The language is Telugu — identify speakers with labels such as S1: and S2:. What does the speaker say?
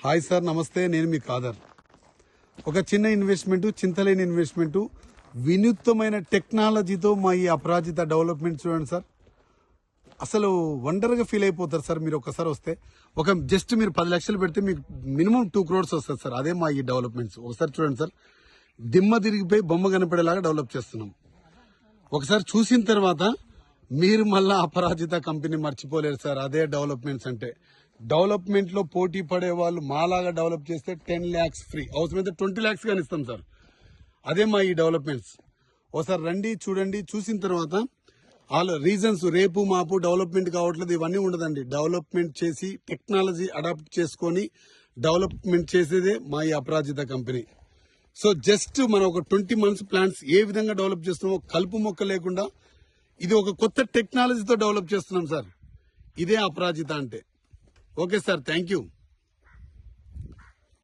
S1: హాయ్ సార్, నమస్తే. నేను మీ కాదర్. ఒక చిన్న ఇన్వెస్ట్మెంట్, చింతలేని ఇన్వెస్ట్మెంట్, వినూత్నమైన టెక్నాలజీతో మా ఈ అపరాజిత డెవలప్మెంట్ చూడండి సార్. అసలు వండర్గా ఫీల్ అయిపోతారు సార్ మీరు ఒకసారి వస్తే. జస్ట్ మీరు 10 లక్షలు పెడితే మీకు మినిమం 2 crores వస్తుంది సార్. అదే మా ఈ డెవలప్మెంట్స్. ఒకసారి చూడండి సార్, దిమ్మ తిరిగిపోయి బొమ్మ కనపడేలాగా డెవలప్ చేస్తున్నాం. ఒకసారి చూసిన తర్వాత మీరు మళ్ళా అపరాజిత కంపెనీ మర్చిపోలేరు సార్. అదే డెవలప్మెంట్స్ అంటే. డెవలప్మెంట్ లో పోటీ పడే వాళ్ళు మాలాగా డెవలప్ చేస్తే 10 lakhs ఫ్రీ, అవసరమైతే 20 lakhs కానీ ఇస్తాం సార్. అదే మా ఈ డెవలప్మెంట్స్. ఒకసారి రండి, చూడండి. చూసిన తర్వాత వాళ్ళ రీజన్స్ రేపు మాపు డెవలప్మెంట్ కావట్లేదు ఇవన్నీ ఉండదండి. డెవలప్మెంట్ చేసి టెక్నాలజీ అడాప్ట్ చేసుకొని డెవలప్మెంట్ చేసేదే మా ఈ అపరాజిత కంపెనీ. సో జస్ట్ మనం ఒక 20 months ప్లాన్స్ ఏ విధంగా డెవలప్ చేస్తున్నామో కలుపు మొక్క లేకుండా ఇది ఒక కొత్త టెక్నాలజీతో డెవలప్ చేస్తున్నాం సార్. ఇదే అపరాజిత అంటే. Okay sir, thank you.